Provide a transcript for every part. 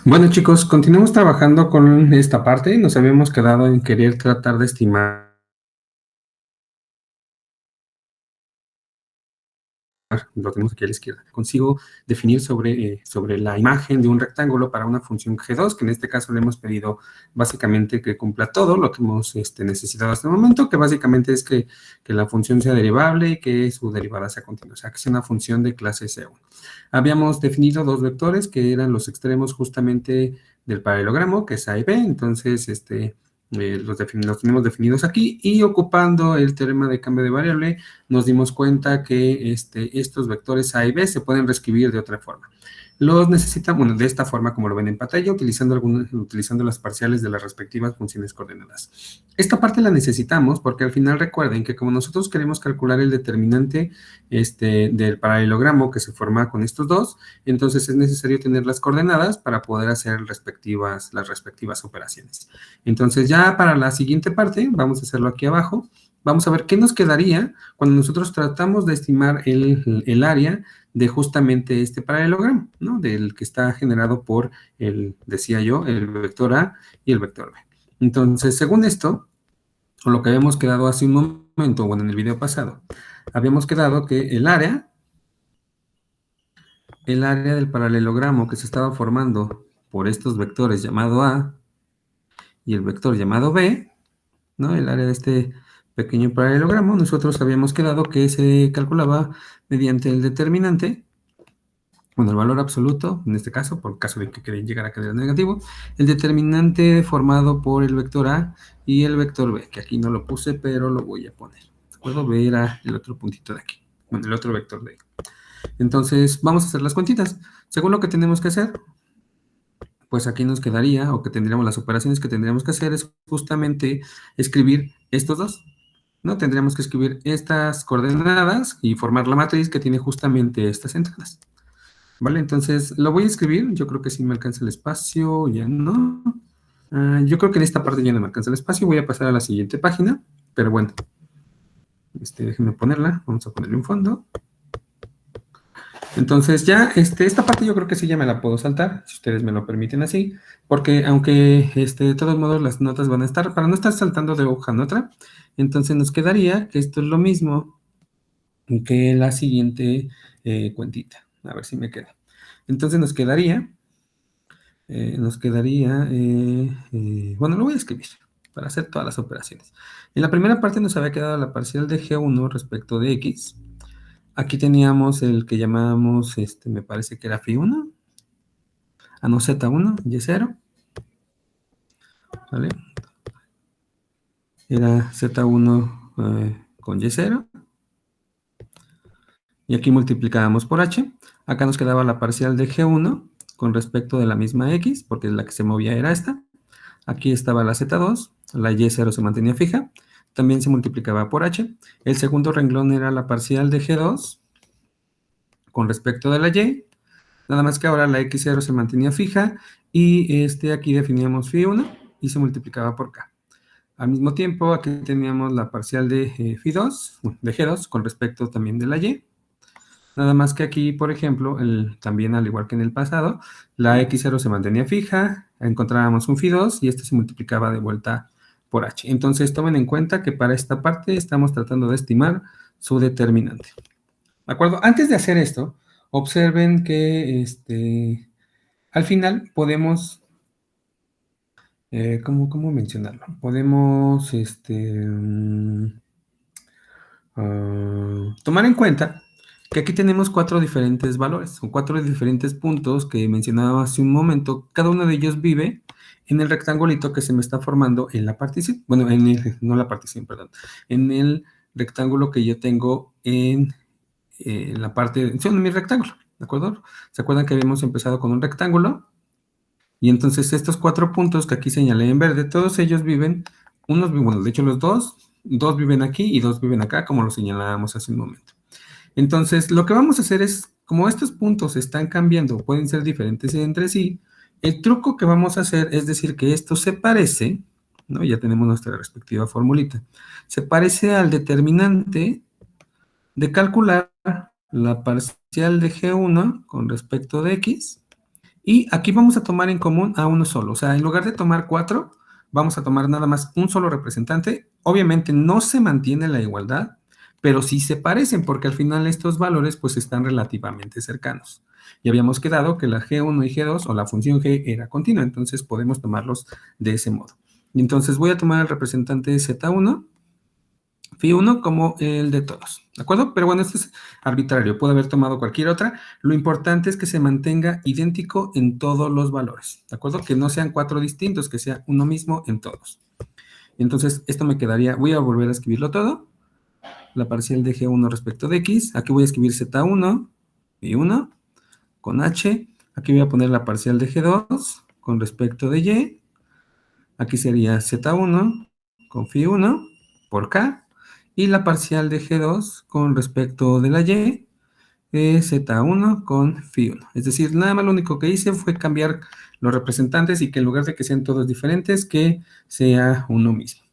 Bueno, chicos, continuamos trabajando con esta parte. Nos habíamos quedado en querer tratar de estimar, lo tenemos aquí a la izquierda. Consigo definir sobre la imagen de un rectángulo para una función G2, que en este caso le hemos pedido básicamente que cumpla todo lo que hemos necesitado hasta el momento, que básicamente es que la función sea derivable y que su derivada sea continua, o sea, que sea una función de clase C1. Habíamos definido dos vectores que eran los extremos justamente del paralelogramo, que es A y B, entonces los tenemos definidos aquí, y ocupando el teorema de cambio de variable, nos dimos cuenta que estos vectores A y B se pueden reescribir de otra forma. Los necesitamos, bueno, de esta forma como lo ven en pantalla, utilizando las parciales de las respectivas funciones coordenadas. Esta parte la necesitamos porque al final recuerden que como nosotros queremos calcular el determinante del paralelogramo que se forma con estos dos, entonces es necesario tener las coordenadas para poder hacer las respectivas operaciones. Entonces ya para la siguiente parte, vamos a hacerlo aquí abajo, vamos a ver qué nos quedaría cuando nosotros tratamos de estimar el área de justamente este paralelogramo, ¿no? Del que está generado por decía yo, el vector A y el vector B. Entonces, según esto, o lo que habíamos quedado hace un momento, bueno, en el video pasado, habíamos quedado que el área del paralelogramo que se estaba formando por estos vectores llamado A y el vector llamado B, ¿no? El área de este pequeño paralelogramo, nosotros habíamos quedado que se calculaba mediante el determinante, bueno, el valor absoluto, en este caso, por caso de que quería llegar a quedar negativo, el determinante formado por el vector A y el vector B, que aquí no lo puse, pero lo voy a poner. ¿De acuerdo? B era el otro puntito de aquí, bueno, el otro vector de ahí. Entonces, vamos a hacer las cuentitas. Según lo que tenemos que hacer, pues aquí nos quedaría, o que tendríamos las operaciones que tendríamos que hacer, es justamente escribir estos dos, ¿no? Tendríamos que escribir estas coordenadas y formar la matriz que tiene justamente estas entradas. ¿Vale? Entonces, lo voy a escribir. Yo creo que sí me alcanza el espacio, ya no. Yo creo que en esta parte ya no me alcanza el espacio. Voy a pasar a la siguiente página, pero bueno. Déjenme ponerla. Vamos a ponerle un fondo. Entonces ya, esta parte yo creo que sí ya me la puedo saltar, si ustedes me lo permiten así, porque aunque de todos modos las notas van a estar, para no estar saltando de hoja en otra, entonces nos quedaría que esto es lo mismo que la siguiente cuentita. A ver si me queda. Entonces nos quedaría, bueno, lo voy a escribir para hacer todas las operaciones. En la primera parte nos había quedado la parcial de G1 respecto de X. Aquí teníamos el que llamábamos, me parece que era Φ1, no, Z1, Y0, ¿vale? Era Z1 con Y0. Y aquí multiplicábamos por H. Acá nos quedaba la parcial de G1 con respecto de la misma X, porque la que se movía era esta. Aquí estaba la Z2, la Y0 se mantenía fija, también se multiplicaba por H. El segundo renglón era la parcial de G2 con respecto de la Y, nada más que ahora la X0 se mantenía fija y aquí definíamos Φ1 y se multiplicaba por K. Al mismo tiempo, aquí teníamos la parcial de Φ2, de G2 con respecto también de la Y. Nada más que aquí, por ejemplo, también al igual que en el pasado, la X0 se mantenía fija, encontrábamos un Φ2 y este se multiplicaba de vuelta por H. Entonces, tomen en cuenta que para esta parte estamos tratando de estimar su determinante. ¿De acuerdo? Antes de hacer esto, observen que al final podemos, ¿cómo mencionarlo? Podemos tomar en cuenta que aquí tenemos cuatro diferentes valores, o cuatro diferentes puntos que mencionaba hace un momento. Cada uno de ellos vive en el rectangulito que se me está formando en la partición. Bueno, no la partición, perdón. En el rectángulo que yo tengo en la parte, en mi rectángulo, ¿de acuerdo? ¿Se acuerdan que habíamos empezado con un rectángulo? Y entonces estos cuatro puntos que aquí señalé en verde, todos ellos viven, bueno, de hecho los dos viven aquí y dos viven acá, como lo señalábamos hace un momento. Entonces, lo que vamos a hacer es, como estos puntos están cambiando, pueden ser diferentes entre sí, el truco que vamos a hacer es decir que esto se parece, ¿no? Ya tenemos nuestra respectiva formulita, se parece al determinante de calcular la parcial de G1 con respecto de X Y aquí vamos a tomar en común a uno solo. O sea, en lugar de tomar 4, vamos a tomar nada más un solo representante. Obviamente no se mantiene la igualdad, pero sí se parecen, porque al final estos valores pues están relativamente cercanos. Y habíamos quedado que la G1 y G2 o la función G era continua, entonces podemos tomarlos de ese modo. Y entonces voy a tomar el representante Z1, Phi1 como el de todos, ¿de acuerdo? Pero bueno, esto es arbitrario, puede haber tomado cualquier otra. Lo importante es que se mantenga idéntico en todos los valores, ¿de acuerdo? Que no sean 4 distintos, que sea uno mismo en todos. Entonces, esto me quedaría, voy a volver a escribirlo todo. La parcial de G1 respecto de X. Aquí voy a escribir Z1, Y1, con H. Aquí voy a poner la parcial de G2 con respecto de Y. Aquí sería Z1 con Phi1 por K. Y la parcial de G2 con respecto de la Y es Z1 con Phi1. Es decir, nada más lo único que hice fue cambiar los representantes y que en lugar de que sean todos diferentes, que sea uno mismo.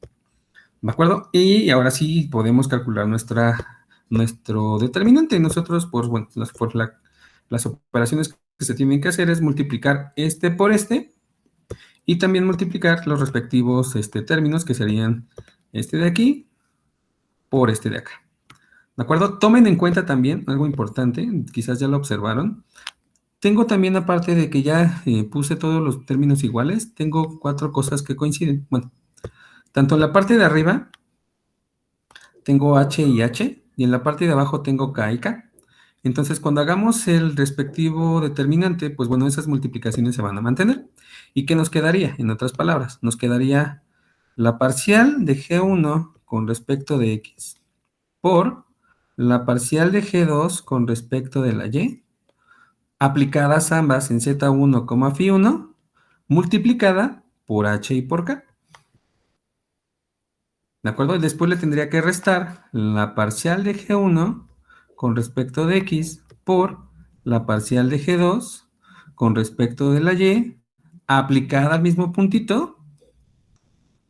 ¿De acuerdo? Y ahora sí podemos calcular nuestro determinante. Nosotros, pues, bueno, las operaciones que se tienen que hacer es multiplicar este por este y también multiplicar los respectivos términos, que serían este de aquí por este de acá. ¿De acuerdo? Tomen en cuenta también algo importante, quizás ya lo observaron. Tengo también, aparte de que ya puse todos los términos iguales, tengo 4 cosas que coinciden. Bueno, tanto en la parte de arriba tengo H y H, y en la parte de abajo tengo K y K. Entonces, cuando hagamos el respectivo determinante, pues bueno, esas multiplicaciones se van a mantener. ¿Y qué nos quedaría? En otras palabras, nos quedaría la parcial de G1 con respecto de X por la parcial de G2 con respecto de la Y, aplicadas ambas en Z1, Phi1, multiplicada por H y por K. ¿De acuerdo? Y después le tendría que restar la parcial de G1 con respecto de X por la parcial de G2 con respecto de la Y, aplicada al mismo puntito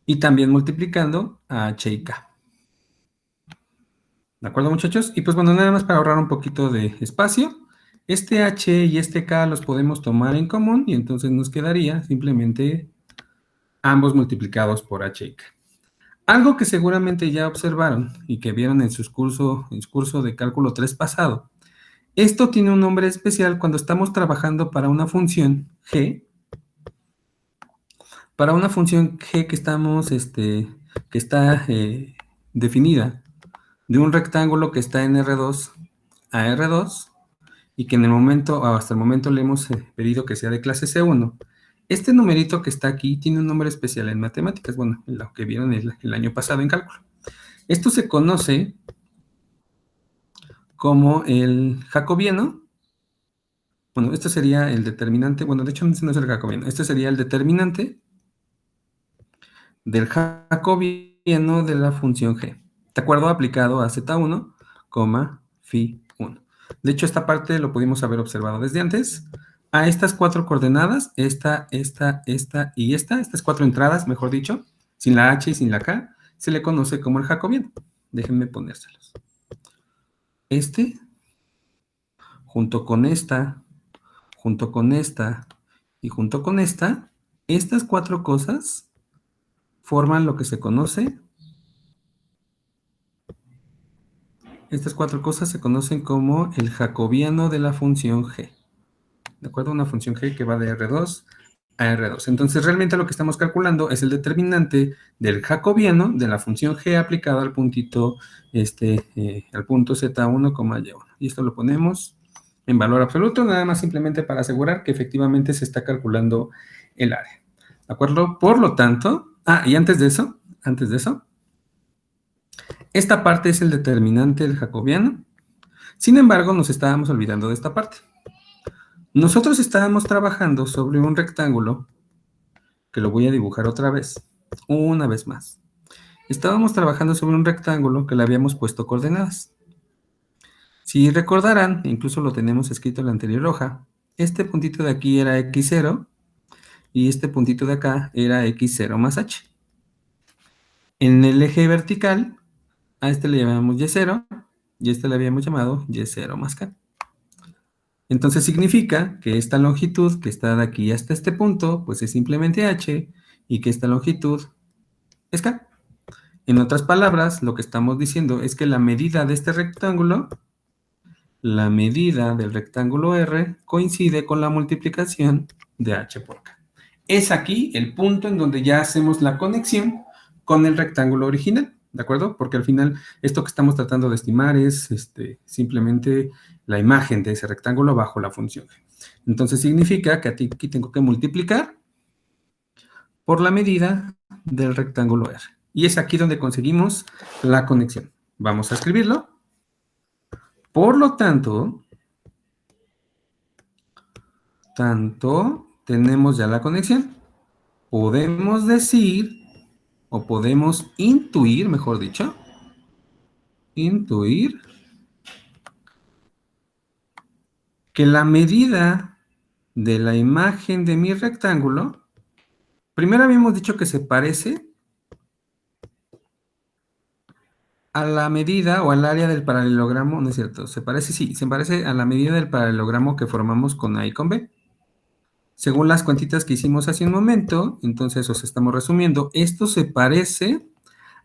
y también multiplicando a H y K. ¿De acuerdo, muchachos? Y pues bueno, nada más para ahorrar un poquito de espacio, este H y este K los podemos tomar en común y entonces nos quedaría simplemente ambos multiplicados por H y K. Algo que seguramente ya observaron y que vieron en su curso de cálculo 3 pasado. Esto tiene un nombre especial cuando estamos trabajando para una función G. Para una función G que está definida de un rectángulo que está en R2 a R2 y que hasta el momento le hemos pedido que sea de clase C1. Este numerito que está aquí tiene un nombre especial en matemáticas, bueno, lo que vieron el año pasado en cálculo. Esto se conoce como el jacobiano. Bueno, este sería el determinante. Bueno, de hecho no es el jacobiano. Este sería el determinante del jacobiano de la función g. ¿De acuerdo? Aplicado a z1, phi 1. De hecho, esta parte lo pudimos haber observado desde antes. A estas 4 coordenadas, estas 4 entradas, mejor dicho, sin la h y sin la k, se le conoce como el jacobiano. Déjenme ponérselos. Junto con esta, junto con esta y junto con esta, estas 4 cosas forman lo que se conoce. Estas 4 cosas se conocen como el jacobiano de la función g. ¿De acuerdo? Una función g que va de R2 a R2. Entonces, realmente lo que estamos calculando es el determinante del jacobiano de la función g aplicado al puntito, al punto Z1, Y1. Y esto lo ponemos en valor absoluto, nada más simplemente para asegurar que efectivamente se está calculando el área. ¿De acuerdo? Por lo tanto, y antes de eso, esta parte es el determinante del jacobiano. Sin embargo, nos estábamos olvidando de esta parte. Nosotros estábamos trabajando sobre un rectángulo, que lo voy a dibujar otra vez, una vez más. Estábamos trabajando sobre un rectángulo que le habíamos puesto coordenadas. Si recordarán, incluso lo tenemos escrito en la anterior hoja, este puntito de aquí era x0 y este puntito de acá era x0 más h. En el eje vertical, a este le llamamos y0 y a este le habíamos llamado y0 más k. Entonces significa que esta longitud que está de aquí hasta este punto, pues es simplemente h, y que esta longitud es k. En otras palabras, lo que estamos diciendo es que la medida de este rectángulo, la medida del rectángulo R, coincide con la multiplicación de h por k. Es aquí el punto en donde ya hacemos la conexión con el rectángulo original, ¿de acuerdo? Porque al final esto que estamos tratando de estimar es simplemente la imagen de ese rectángulo bajo la función g. Entonces significa que aquí tengo que multiplicar por la medida del rectángulo R. Y es aquí donde conseguimos la conexión. Vamos a escribirlo. Por lo tanto, tenemos ya la conexión. Podemos decir, o podemos intuir, mejor dicho, intuir que la medida de la imagen de mi rectángulo, primero habíamos dicho que se parece a la medida o al área del paralelogramo, no es cierto, se parece, sí, se parece a la medida del paralelogramo que formamos con A y con B. Según las cuentitas que hicimos hace un momento, entonces os estamos resumiendo, esto se parece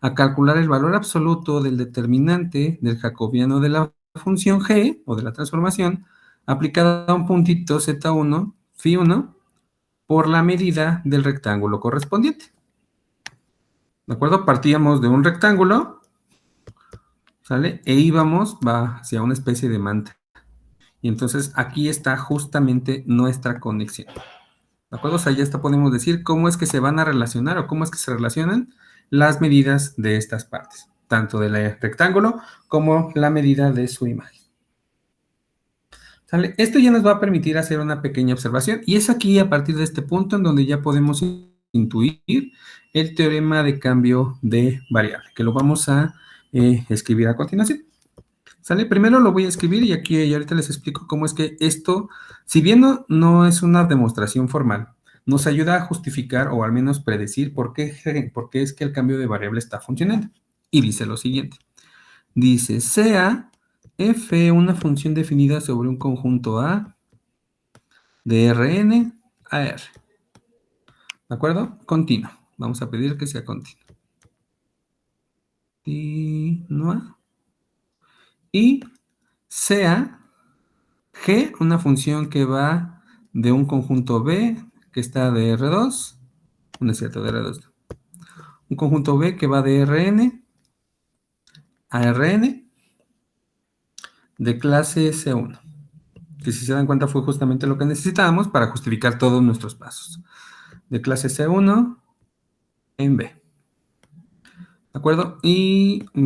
a calcular el valor absoluto del determinante del jacobiano de la función g, o de la transformación, aplicada a un puntito z1, φ1, por la medida del rectángulo correspondiente. ¿De acuerdo? Partíamos de un rectángulo, ¿sale? E íbamos, va hacia una especie de manta. Y entonces aquí está justamente nuestra conexión. ¿De acuerdo? O sea, ya podemos decir cómo es que se van a relacionar o cómo es que se relacionan las medidas de estas partes, tanto del rectángulo como la medida de su imagen. ¿Sale? Esto ya nos va a permitir hacer una pequeña observación y es aquí a partir de este punto en donde ya podemos intuir el teorema de cambio de variable, que lo vamos a escribir a continuación. ¿Sale? Primero lo voy a escribir y aquí y ahorita les explico cómo es que esto, si bien no es una demostración formal, nos ayuda a justificar o al menos predecir por qué es que el cambio de variable está funcionando. Y dice lo siguiente. Dice, sea f una función definida sobre un conjunto A de Rn a R. ¿De acuerdo? Continuo. Vamos a pedir que sea continuo. Continua. Y sea G, una función que va de un conjunto B que está de R2, no es cierto, de R2. Un conjunto B que va de Rn a Rn de clase C1. Que si se dan cuenta fue justamente lo que necesitábamos para justificar todos nuestros pasos. De clase C1 en B. ¿De acuerdo? Y a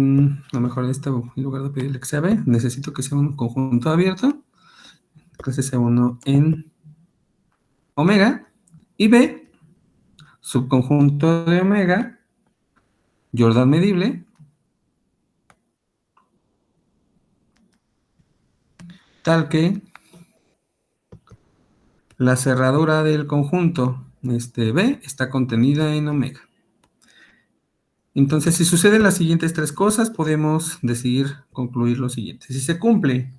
lo mejor en lugar de pedirle que sea B, necesito que sea un conjunto abierto. Clase C1 en omega. Y B, subconjunto de omega, Jordan medible, tal que la cerradura del conjunto B está contenida en omega. Entonces, si suceden las siguientes tres cosas, podemos concluir lo siguiente. Si se cumple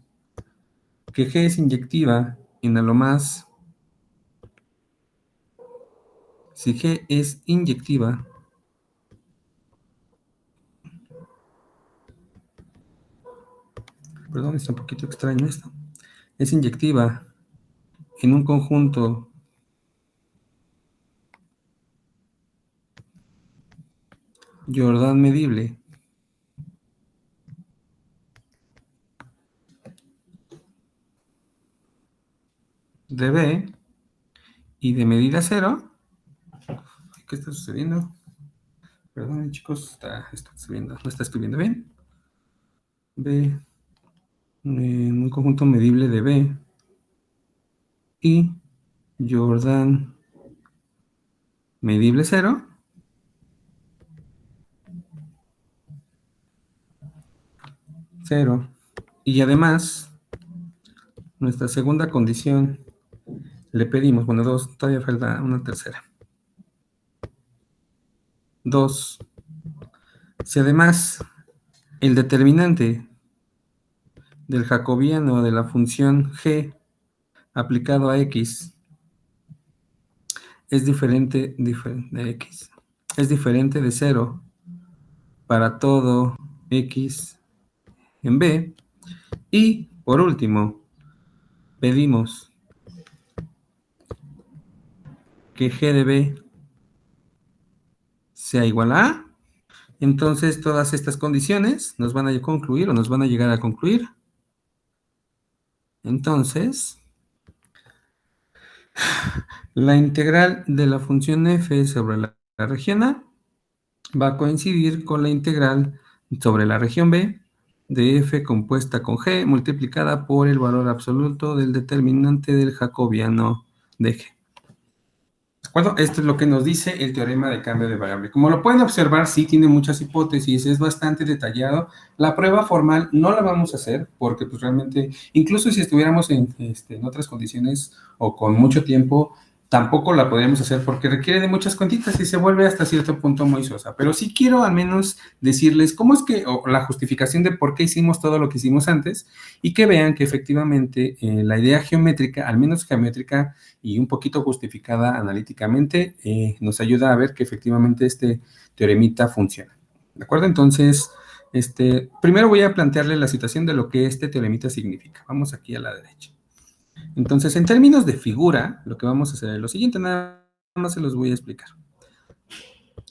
que G es inyectiva en a lo más, si G es inyectiva, perdón, está un poquito extraño esto, es inyectiva en un conjunto Jordan medible de B y de medida 0, ¿qué está sucediendo? Perdón, chicos, no está escribiendo bien. B en un conjunto medible de B y Jordan medible 0. Y además, nuestra segunda condición, le pedimos, bueno, 2, todavía falta una tercera. 2. Si además el determinante del jacobiano de la función g aplicado a X es diferente de X. Es diferente de 0 para todo X en B. Y, por último, pedimos que G de B sea igual a A. Entonces, todas estas condiciones nos van a concluir o nos van a llegar a concluir. Entonces, la integral de la función f sobre la región A va a coincidir con la integral sobre la región B de f compuesta con g multiplicada por el valor absoluto del determinante del jacobiano de g. ¿De acuerdo? Esto es lo que nos dice el teorema de cambio de variable. Como lo pueden observar, sí tiene muchas hipótesis, es bastante detallado. La prueba formal no la vamos a hacer porque pues realmente, incluso si estuviéramos en otras condiciones o con mucho tiempo, tampoco la podríamos hacer porque requiere de muchas cuentitas y se vuelve hasta cierto punto muy sosa. Pero sí quiero al menos decirles cómo es que, o la justificación de por qué hicimos todo lo que hicimos antes y que vean que efectivamente la idea geométrica, al menos geométrica, y un poquito justificada analíticamente, nos ayuda a ver que efectivamente este teoremita funciona. ¿De acuerdo? Entonces, primero voy a plantearle la situación de lo que este teoremita significa. Vamos aquí a la derecha. Entonces, en términos de figura, lo que vamos a hacer es lo siguiente, nada más se los voy a explicar.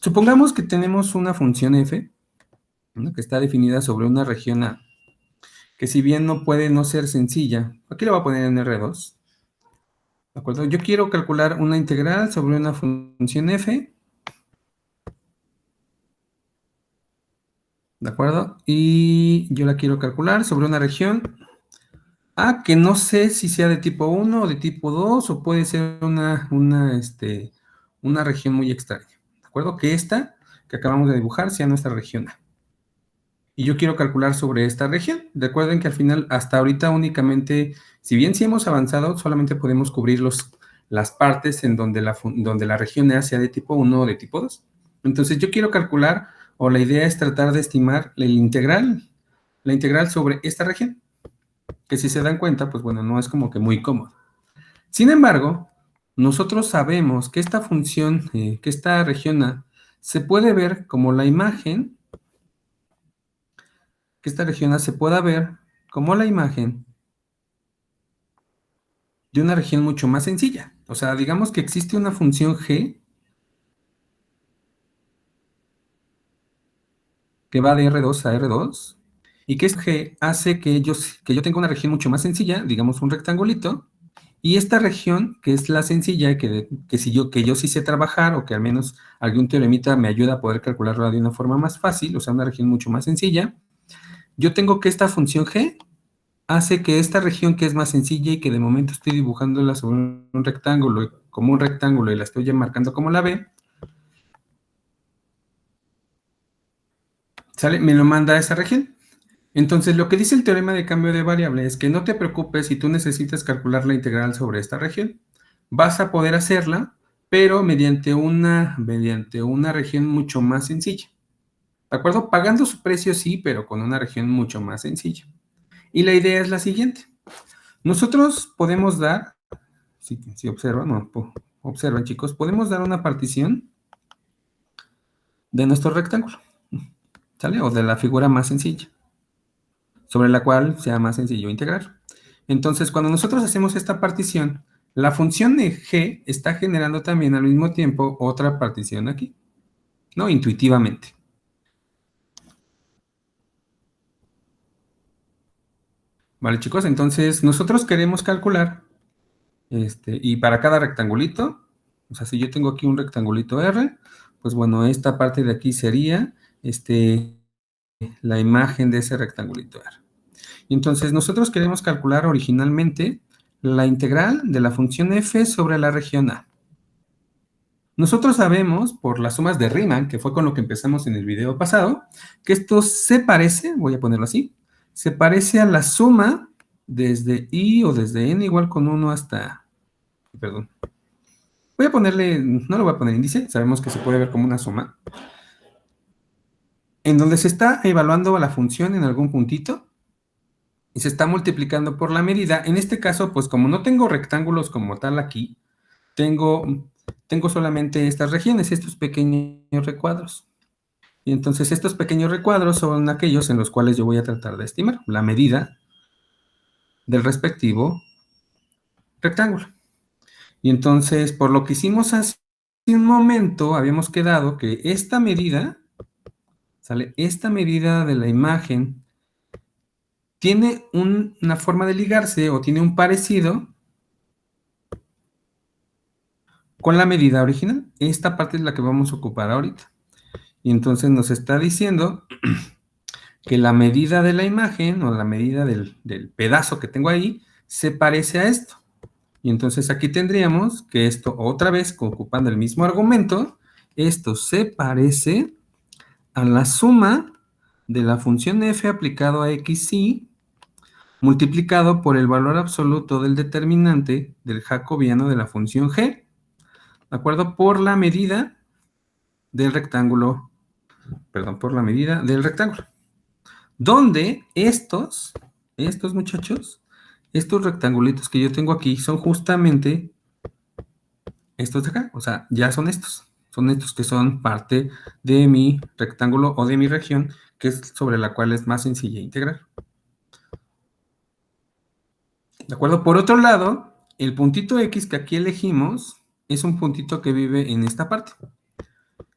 Supongamos que tenemos una función f, ¿no?, que está definida sobre una región A, que si bien no puede no ser sencilla, aquí lo voy a poner en R2, ¿de acuerdo? Yo quiero calcular una integral sobre una función f, ¿de acuerdo? Y yo la quiero calcular sobre una región A que no sé si sea de tipo 1 o de tipo 2 o puede ser una región muy extraña, ¿de acuerdo? Que esta que acabamos de dibujar sea nuestra región A. Y yo quiero calcular sobre esta región. Recuerden que al final, hasta ahorita únicamente, si bien sí hemos avanzado, solamente podemos cubrir las partes en donde la región A sea de tipo 1 o de tipo 2. Entonces yo quiero calcular, o la idea es tratar de estimar la integral sobre esta región, que si se dan cuenta, pues bueno, no es como que muy cómodo. Sin embargo, nosotros sabemos que esta función, que esta región A, se puede ver como la imagen, que esta región A se pueda ver como la imagen de una región mucho más sencilla. O sea, digamos que existe una función g que va de R2 a R2 y que esta g hace que yo tenga una región mucho más sencilla, digamos un rectangulito, y esta región, que es la sencilla, que yo sí sé trabajar, o que al menos algún teoremita me ayuda a poder calcularla de una forma más fácil, o sea, una región mucho más sencilla, yo tengo que esta función g hace que esta región que es más sencilla y que de momento estoy dibujándola sobre un rectángulo, como un rectángulo, y la estoy ya marcando como la B, ¿sale? Me lo manda a esa región. Entonces, lo que dice el teorema de cambio de variable es que no te preocupes si tú necesitas calcular la integral sobre esta región. Vas a poder hacerla, pero mediante una región mucho más sencilla. ¿De acuerdo? Pagando su precio, sí, pero con una región mucho más sencilla. Y la idea es la siguiente. Nosotros podemos dar, si observan, no, observen chicos, podemos dar una partición de nuestro rectángulo, ¿sale? O de la figura más sencilla, sobre la cual sea más sencillo integrar. Entonces, cuando nosotros hacemos esta partición, la función de g está generando también al mismo tiempo otra partición aquí, ¿no? Intuitivamente. Vale, chicos, entonces nosotros queremos calcular, y para cada rectangulito, o sea, si yo tengo aquí un rectangulito R, pues bueno, esta parte de aquí sería, la imagen de ese rectangulito R. Y entonces nosotros queremos calcular originalmente la integral de la función f sobre la región A. Nosotros sabemos, por las sumas de Riemann, que fue con lo que empezamos en el video pasado, que esto se parece, voy a ponerlo así, se parece a la suma desde i o desde n igual con 1 hasta, perdón, voy a ponerle, no lo voy a poner índice, sabemos que se puede ver como una suma, en donde se está evaluando a la función en algún puntito, y se está multiplicando por la medida. En este caso, pues como no tengo rectángulos como tal aquí, tengo solamente estas regiones, estos pequeños recuadros. Y entonces estos pequeños recuadros son aquellos en los cuales yo voy a tratar de estimar la medida del respectivo rectángulo. Y entonces, por lo que hicimos hace un momento, habíamos quedado que esta medida, ¿sale? Esta medida de la imagen tiene una forma de ligarse o tiene un parecido con la medida original. Esta parte es la que vamos a ocupar ahorita. Y entonces nos está diciendo que la medida de la imagen o la medida del pedazo que tengo ahí se parece a esto. Y entonces aquí tendríamos que esto, otra vez ocupando el mismo argumento, esto se parece a la suma de la función f aplicado a xy multiplicado por el valor absoluto del determinante del jacobiano de la función g, ¿de acuerdo? Por la medida del rectángulo, perdón, por la medida del rectángulo. Donde estos muchachos, estos rectangulitos que yo tengo aquí son justamente estos de acá, o sea, ya son estos que son parte de mi rectángulo o de mi región, que es sobre la cual es más sencilla integrar. ¿De acuerdo? Por otro lado, el puntito X que aquí elegimos es un puntito que vive en esta parte.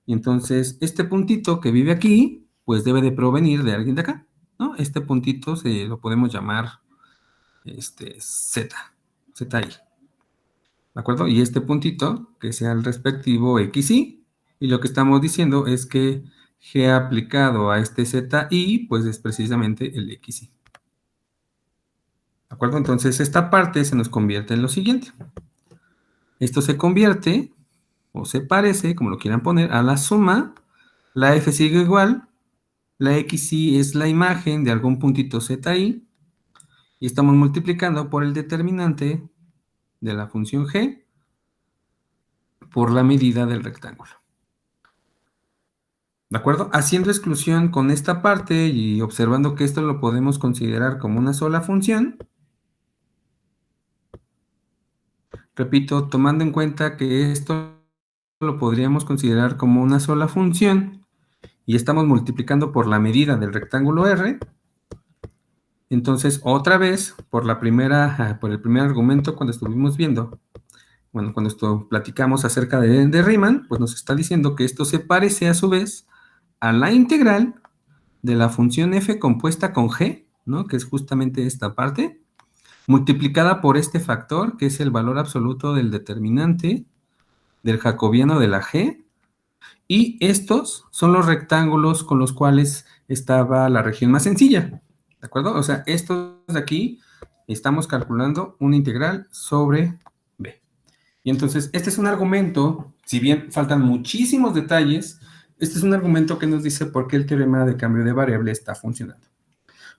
Y entonces, este puntito que vive aquí, pues debe de provenir de alguien de acá, ¿no? Este puntito se lo podemos llamar Z, ZI. ¿De acuerdo? Y este puntito, que sea el respectivo XY, y lo que estamos diciendo es que G aplicado a este ZI, pues es precisamente el XY. ¿De acuerdo? Entonces, esta parte se nos convierte en lo siguiente. Esto se convierte, o se parece, como lo quieran poner, a la suma, la F sigue igual, la XY es la imagen de algún puntito ZI, y estamos multiplicando por el determinante de la función G por la medida del rectángulo. ¿De acuerdo? Haciendo exclusión con esta parte y observando que esto lo podemos considerar como una sola función. Repito, tomando en cuenta que esto lo podríamos considerar como una sola función y estamos multiplicando por la medida del rectángulo R. Entonces, otra vez, por el primer argumento cuando estuvimos viendo, bueno, cuando platicamos acerca de Riemann, pues nos está diciendo que esto se parece a su vez a la integral de la función f compuesta con g, ¿no? Que es justamente esta parte, multiplicada por este factor, que es el valor absoluto del determinante del jacobiano de la g, y estos son los rectángulos con los cuales estaba la región más sencilla, ¿de acuerdo? O sea, estos de aquí estamos calculando una integral sobre b. Y entonces, este es un argumento, si bien faltan muchísimos detalles, este es un argumento que nos dice por qué el teorema de cambio de variable está funcionando.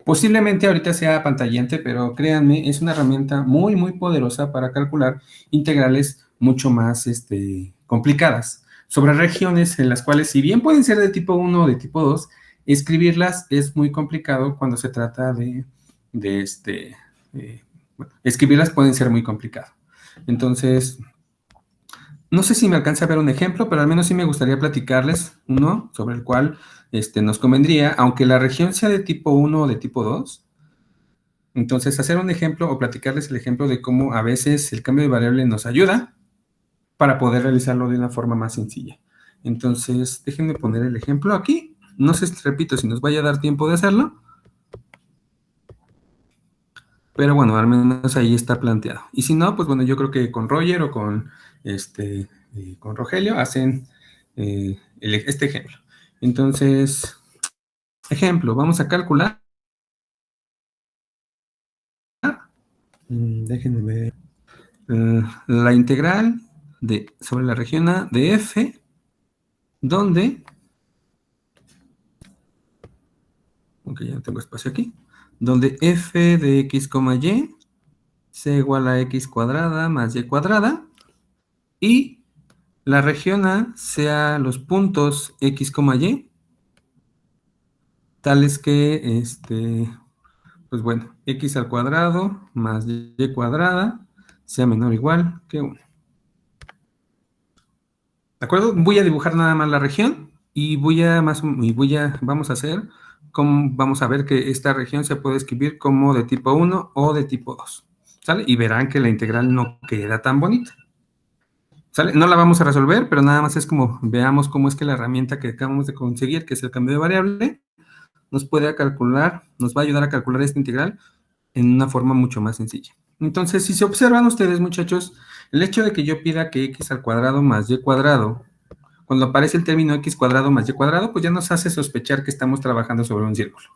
Posiblemente ahorita sea pantallante, pero créanme, es una herramienta muy, muy poderosa para calcular integrales mucho más complicadas sobre regiones en las cuales, si bien pueden ser de tipo 1 o de tipo 2, escribirlas es muy complicado cuando se trata bueno, escribirlas pueden ser muy complicado. Entonces, no sé si me alcanza a ver un ejemplo, pero al menos sí me gustaría platicarles uno sobre el cual nos convendría, aunque la región sea de tipo 1 o de tipo 2. Entonces, hacer un ejemplo o platicarles el ejemplo de cómo a veces el cambio de variable nos ayuda para poder realizarlo de una forma más sencilla. Entonces, déjenme poner el ejemplo aquí. No sé, repito, si nos vaya a dar tiempo de hacerlo. Pero bueno, al menos ahí está planteado. Y si no, pues bueno, yo creo que con Roger o con Rogelio hacen este ejemplo. Entonces, ejemplo, vamos a calcular. Déjenme ver. La integral sobre la región A de f, donde, aunque ya no tengo espacio aquí, donde f de x, y sea igual a x cuadrada más y cuadrada, y la región A sea los puntos x, y, tales que pues bueno, x al cuadrado más y cuadrada sea menor o igual que 1. ¿De acuerdo? Voy a dibujar nada más la región y vamos a hacer, vamos a ver que esta región se puede escribir como de tipo 1 o de tipo 2. ¿Sale? Y verán que la integral no queda tan bonita. ¿Sale? No la vamos a resolver, pero nada más es como veamos cómo es que la herramienta que acabamos de conseguir, que es el cambio de variable, nos va a ayudar a calcular esta integral en una forma mucho más sencilla. Entonces, si se observan ustedes, muchachos, el hecho de que yo pida que x al cuadrado más y cuadrado, cuando aparece el término x cuadrado más y cuadrado, pues ya nos hace sospechar que estamos trabajando sobre un círculo.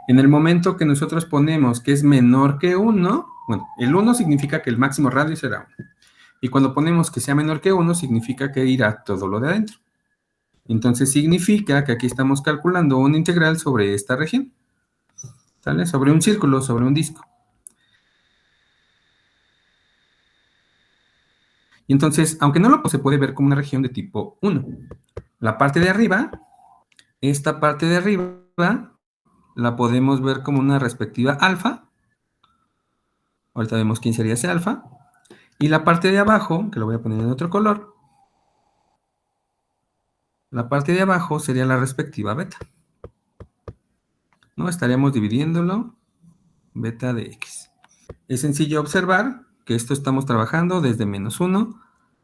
En el momento que nosotros ponemos que es menor que 1, bueno, el 1 significa que el máximo radio será 1. Y cuando ponemos que sea menor que 1, significa que irá todo lo de adentro. Entonces significa que aquí estamos calculando una integral sobre esta región. ¿Sale? Sobre un círculo, sobre un disco. Y entonces, aunque no se puede ver como una región de tipo 1. La parte de arriba, esta parte de arriba, la podemos ver como una respectiva alfa. Ahorita vemos quién sería ese alfa. Y la parte de abajo, que lo voy a poner en otro color, la parte de abajo sería la respectiva beta. ¿No? Estaríamos dividiéndolo beta de x. Es sencillo observar que esto estamos trabajando desde menos 1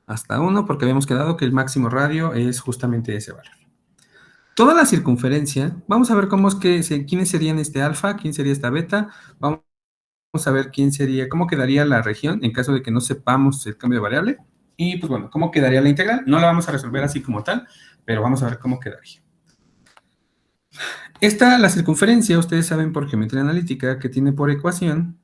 hasta 1 porque habíamos quedado que el máximo radio es justamente ese valor. Toda la circunferencia, vamos a ver quiénes serían este alfa, quién sería esta beta, vamos a ver cómo quedaría la región en caso de que no sepamos el cambio de variable. Y pues bueno, cómo quedaría la integral. No la vamos a resolver así como tal, pero vamos a ver cómo quedaría. La circunferencia, ustedes saben por geometría analítica que tiene por ecuación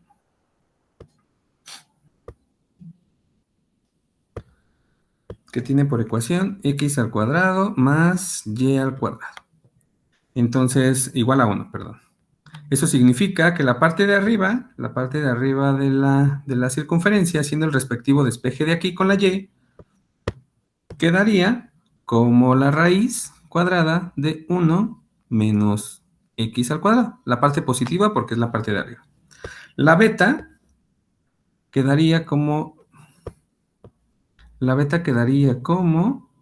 x al cuadrado más y al cuadrado. Entonces, igual a 1, perdón. Eso significa que la parte de arriba de la circunferencia, siendo el respectivo despeje de aquí con la y, quedaría como la raíz cuadrada de 1 menos x al cuadrado. La parte positiva porque es la parte de arriba. La beta quedaría como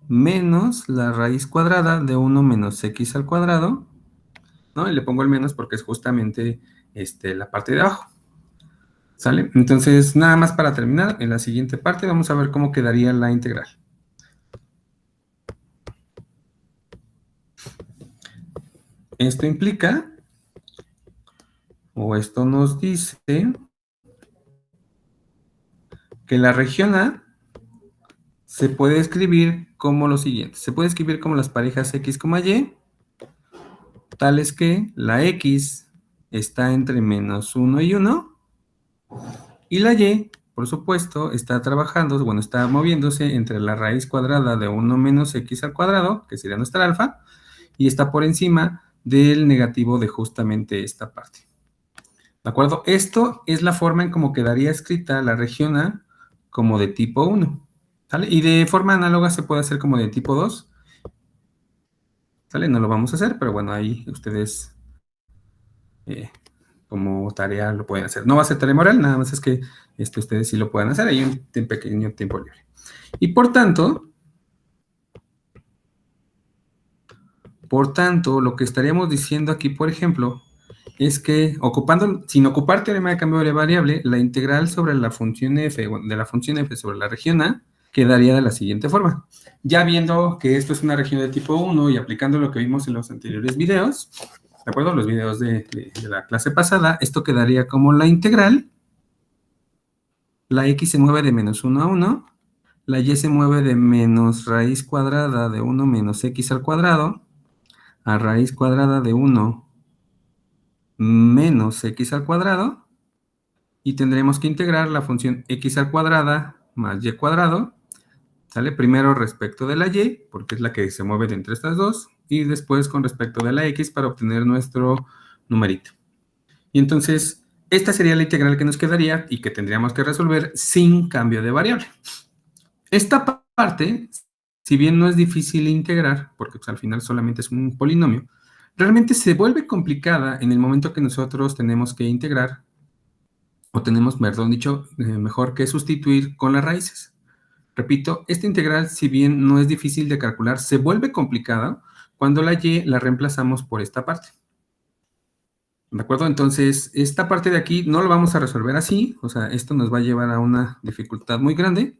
menos la raíz cuadrada de 1 menos x al cuadrado, ¿no? Y le pongo el menos porque es justamente la parte de abajo. ¿Sale? Entonces, nada más para terminar, en la siguiente parte vamos a ver cómo quedaría la integral. Esto implica, o esto nos dice, que la región A se puede escribir como lo siguiente. Se puede escribir como las parejas x, y, tales que la x está entre menos 1 y 1, y la y, por supuesto, está moviéndose entre la raíz cuadrada de 1 menos x al cuadrado, que sería nuestra alfa, y está por encima del negativo de justamente esta parte. ¿De acuerdo? Esto es la forma en cómo quedaría escrita la región A como de tipo 1. ¿Sale? Y de forma análoga se puede hacer como de tipo 2. ¿Sale? No lo vamos a hacer, pero bueno, ahí ustedes como tarea lo pueden hacer. No va a ser tarea moral, nada más es que ustedes sí lo pueden hacer. Hay un pequeño tiempo libre. Y por tanto, lo que estaríamos diciendo aquí, por ejemplo, es que sin ocupar teorema de cambio de variable, la integral sobre la función f, de la función f sobre la región A, quedaría de la siguiente forma. Ya viendo que esto es una región de tipo 1 y aplicando lo que vimos en los anteriores videos, ¿de acuerdo? Los videos de la clase pasada, esto quedaría como la integral. La x se mueve de menos 1 a 1, la y se mueve de menos raíz cuadrada de 1 menos x al cuadrado a raíz cuadrada de 1 menos x al cuadrado, y tendremos que integrar la función x al cuadrada más y cuadrado, ¿sale? Primero respecto de la y, porque es la que se mueve de entre estas dos, y después con respecto de la x para obtener nuestro numerito. Y entonces, esta sería la integral que nos quedaría y que tendríamos que resolver sin cambio de variable. Esta parte, si bien no es difícil integrar, porque pues, al final solamente es un polinomio, realmente se vuelve complicada en el momento que nosotros tenemos que integrar, o tenemos, perdón, dicho, mejor que sustituir con las raíces. Repito, esta integral, si bien no es difícil de calcular, se vuelve complicada cuando la y la reemplazamos por esta parte. ¿De acuerdo? Entonces, esta parte de aquí no lo vamos a resolver así, o sea, esto nos va a llevar a una dificultad muy grande.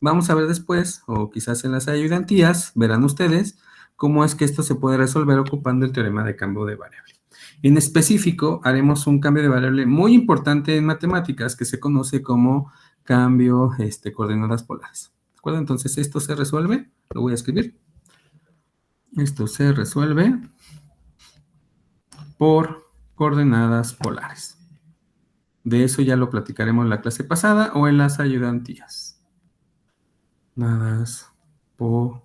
Vamos a ver después, o quizás en las ayudantías, verán ustedes cómo es que esto se puede resolver ocupando el teorema de cambio de variable. En específico, haremos un cambio de variable muy importante en matemáticas que se conoce como cambio coordenadas polares. ¿De acuerdo? Entonces, esto se resuelve, lo voy a escribir. Esto se resuelve por coordenadas polares. De eso ya lo platicaremos en la clase pasada o en las ayudantías. Coordenadas polares.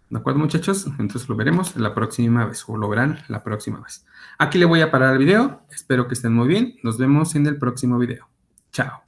¿De acuerdo, muchachos? Entonces lo veremos la próxima vez, o lo verán la próxima vez. Aquí le voy a parar el video. Espero que estén muy bien. Nos vemos en el próximo video. Chao.